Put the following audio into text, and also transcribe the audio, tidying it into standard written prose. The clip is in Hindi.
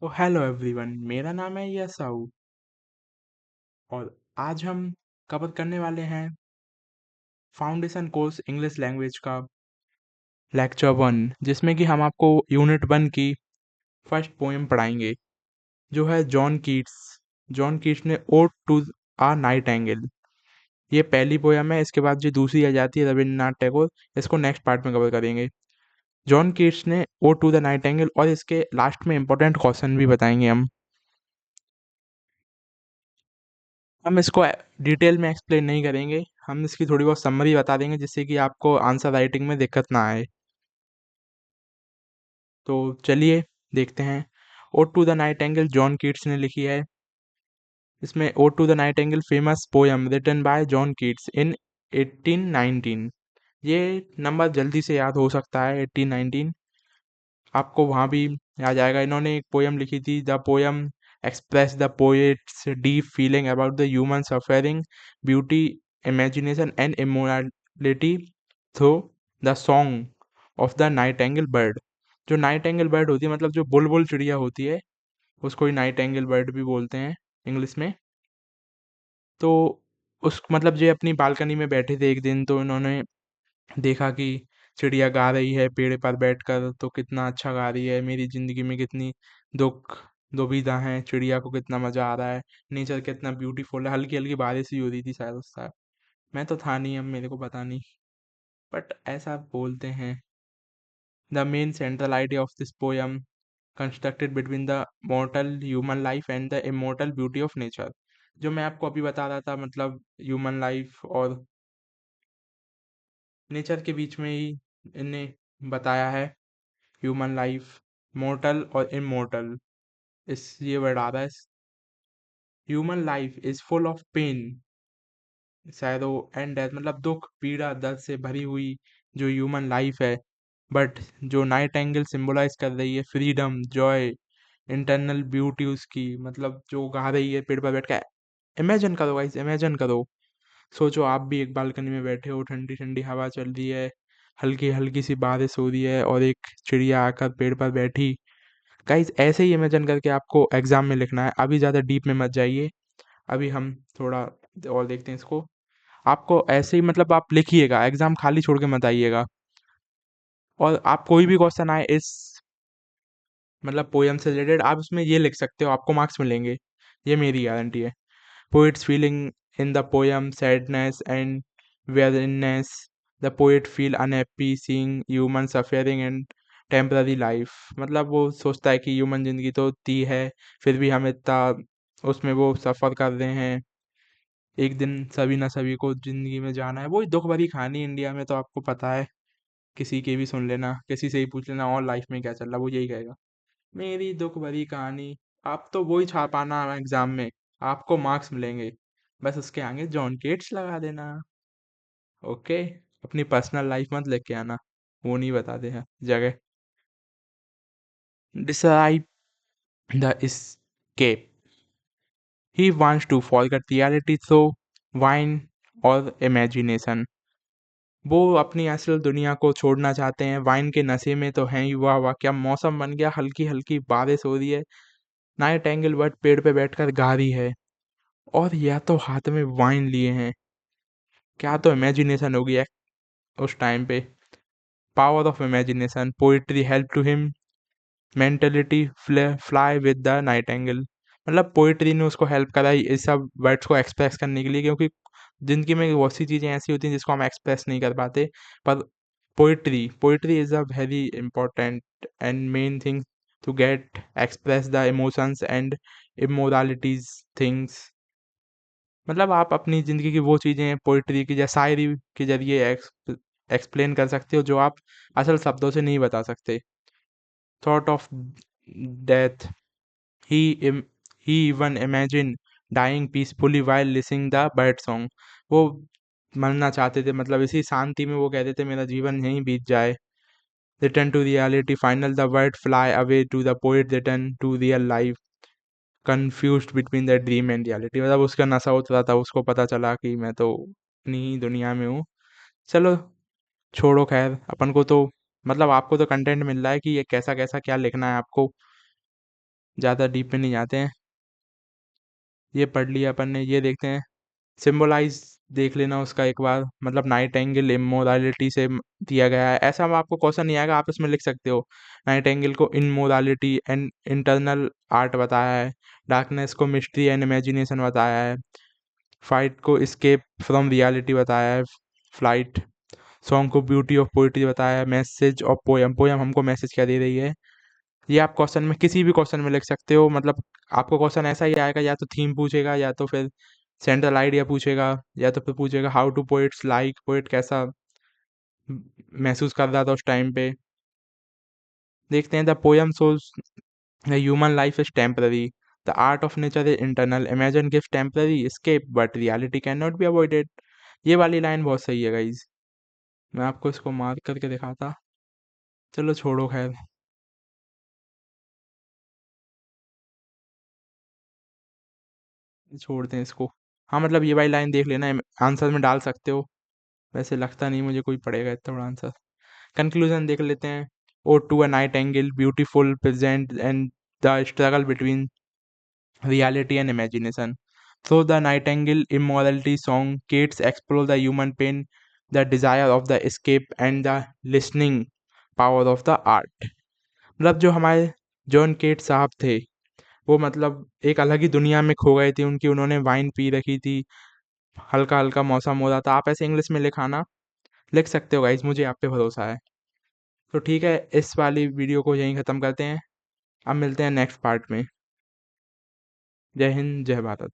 तो हेलो एवरीवन, मेरा नाम है यसाऊ और आज हम कवर करने वाले हैं फाउंडेशन कोर्स इंग्लिश लैंग्वेज का लेक्चर 1, जिसमें कि हम आपको यूनिट 1 की फर्स्ट पोएम पढ़ाएंगे, जो है जॉन कीट्स ने ode to a nightingale. ये पहली पोएम है। इसके बाद जो दूसरी आ जाती है रविन्द्रनाथ टैगोर, इसको नेक्स्ट पार्ट में कवर करेंगे। जॉन कीट्स ने ode to the nightingale, और इसके लास्ट में इंपॉर्टेंट क्वेश्चन भी बताएंगे हम इसको डिटेल में एक्सप्लेन नहीं करेंगे। हम इसकी थोड़ी बहुत समरी बता देंगे, जिससे कि आपको आंसर राइटिंग में दिक्कत ना आए। तो चलिए देखते हैं। Ode to the nightingale John Keats ने लिखी है। इसमें ode to the nightingale famous poem written by John Keats in 1819। ये नंबर जल्दी से याद हो सकता है, 1819 आपको वहाँ भी आ जाएगा। इन्होंने एक पोएम लिखी थी, the poem express the poets deep feeling about the human suffering, beauty, imagination and immorality through the song of the night angle bird. जो नाइट एंगल बर्ड होती है, मतलब जो बुलबुल चिड़िया होती है, उसको ही नाइट एंगल बर्ड भी बोलते हैं इंग्लिश में। तो उस मतलब जो अपनी बालकनी में बैठे थे एक दिन, तो इन्होंने देखा कि चिड़िया गा रही है पेड़ पर बैठकर, तो कितना अच्छा गा रही है। मेरी ज़िंदगी में कितनी दुख दुविधा है, चिड़िया को कितना मज़ा आ रहा है, नेचर कितना ब्यूटीफुल है। हल्की हल्की बारिश ही हो रही थी शायद उस टाइम, मैं तो था नहीं, अब मेरे को पता नहीं, बट ऐसा बोलते हैं। The main central idea of this poem constructed between the मॉर्टल human life and the immortal beauty of nature. जो मैं आपको अभी बता रहा था, मतलब ह्यूमन लाइफ और नेचर के बीच में ही इन्हें बताया है। ह्यूमन लाइफ, मोर्टल और इमोर्टल, इस ये वर्ड आ रहा है। Human life is full of pain, sorrow and death, मतलब दुख, पीड़ा, दर्द से भरी हुई जो ह्यूमन लाइफ है। बट जो नाइट एंगल सिंबलाइज कर रही है फ्रीडम, जॉय, इंटरनल ब्यूटी उसकी, मतलब जो गा रही है पेड़ पर बैठ कर। इमेजिन करो गाइस, इमेजिन करो। सोचो आप भी एक बालकनी में बैठे हो, ठंडी ठंडी हवा चल रही है, हल्की हल्की सी बारिश हो रही है, और एक चिड़िया आकर पेड़ पर बैठी। गाइस ऐसे ही इमेजिन करके आपको एग्जाम में लिखना है। अभी ज़्यादा डीप में मत जाइए, अभी हम थोड़ा और देखते हैं इसको। आपको ऐसे ही मतलब आप लिखिएगा, एग्जाम खाली छोड़ के मत आइएगा। और आप कोई भी क्वेश्चन आए इस मतलब पोएम से रिलेटेड, आप उसमें ये लिख सकते हो, आपको मार्क्स मिलेंगे, ये मेरी गारंटी है। Poet's feeling in the poem sadness and weariness. The poet feel unhappy seeing human suffering and temporary life. मतलब वो सोचता है कि ह्यूमन जिंदगी तो दी है, फिर भी हम इतना उसमें वो सफ़र कर रहे हैं। एक दिन सभी ना सभी को जिंदगी में जाना है। वही दुख भरी कहानी इंडिया में, तो आपको पता है। किसी की भी सुन लेना, किसी से ही पूछ लेना और लाइफ में क्या चल रहा, वो यही कहेगा, मेरी दुख भरी कहानी। आप तो वही छापाना एग्जाम में, आपको मार्क्स मिलेंगे, बस उसके आगे जॉन केट्स लगा देना। ओके, अपनी पर्सनल लाइफ मत लेके आना, वो नहीं बताते हैं जगह। Decide the escape. He wants to forget reality through wine और imagination. वो अपनी असल दुनिया को छोड़ना चाहते हैं, वाइन के नशे में तो हैं ही। वाह वाह, क्या मौसम बन गया, हल्की हल्की बारिश हो रही है, नाइट एंगल बर्ड पेड़ पे बैठकर गा रही है, और या तो हाथ में वाइन लिए हैं। क्या तो इमेजिनेशन होगी उस टाइम पे। Power of imagination, poetry help to him mentality fly with the nightingale. मतलब पोइट्री ने उसको हेल्प करा इस सब वर्ड्स को एक्सप्रेस करने के लिए, क्योंकि जिंदगी में बहुत सी चीज़ें ऐसी होती हैं जिसको हम एक्सप्रेस नहीं कर पाते। पर poetry is a very important and main thing to get express the emotions and immoralities things. मतलब आप अपनी ज़िंदगी की वो चीज़ें पोइट्री की या शायरी के ज़रिए एक्सप्लेन कर सकते हो, जो आप असल शब्दों से नहीं बता सकते। Thought of death, he um he even imagine dying peacefully while listening the bird song. वो मरना चाहते थे, मतलब इसी शांति में वो कहते थे मेरा जीवन यहीं बीत जाए। Return to reality, final the word fly away to the poet, return to real life, confused between the dream and reality. मतलब उसका नशा उतरा था, उसको पता चला कि मैं तो अपनी ही दुनिया में हूँ। चलो छोड़ो, खैर अपन को तो मतलब आपको तो कंटेंट मिल रहा है कि ये कैसा कैसा क्या लिखना है आपको। ज़्यादा डीप में नहीं जाते हैं। ये पढ़ लिया अपन ने, ये देखते हैं सिंबलाइज देख लेना उसका एक बार, मतलब नाइट एंगल इमोरालिटी से दिया गया है। ऐसा अब आपको क्वेश्चन नहीं आएगा, आप इसमें लिख सकते हो नाइट एंगल को इमोरालिटी एंड इंटरनल आर्ट बताया है, डार्कनेस को मिस्ट्री एंड इमेजिनेशन बताया है, फाइट को स्केप फ्रॉम रियलिटी बताया है, फ्लाइट सॉन्ग को ब्यूटी ऑफ पोइट्री बताया है, मैसेज ऑफ पोयम, पोयम हमको मैसेज क्या दे रही है। ये आप क्वेश्चन में किसी भी क्वेश्चन में लिख सकते हो, मतलब आपको क्वेश्चन ऐसा ही आएगा, या तो थीम पूछेगा, या तो फिर सेंट्रल आइडिया पूछेगा, या तो फिर पूछेगा how to poets like, poet कैसा महसूस कर रहा था उस टाइम पे। देखते हैं the poem shows human life is temporary, the art of nature is internal, imagine gives temporary escape but reality can not be avoided. ये वाली लाइन बहुत सही है गाइज, मैं आपको इसको मार्क करके दिखाता। चलो छोड़ो खैर, छोड़ते हैं इसको। हाँ मतलब ये वाली लाइन देख लेना, आंसर में डाल सकते हो। वैसे लगता नहीं मुझे कोई पड़ेगा इतना बड़ा आंसर। कंक्लूजन देख लेते हैं। Ode to a nightingale beautiful present and the struggle between reality and imagination. Through the Nightingale Immortality song, Keats explores the human pain, the desire of the escape, and the listening power of the art. मतलब जो हमारे जॉन केट साहब थे, वो मतलब एक अलग ही दुनिया में खो गए थे उनकी, उन्होंने वाइन पी रखी थी, हल्का हल्का मौसम हो रहा था। आप ऐसे इंग्लिश में लिखाना, लिख सकते हो गाइज, मुझे आप पे भरोसा है। तो ठीक है, इस वाली वीडियो को यहीं ख़त्म करते हैं। अब मिलते हैं नेक्स्ट पार्ट में। जय हिंद, जय भारत।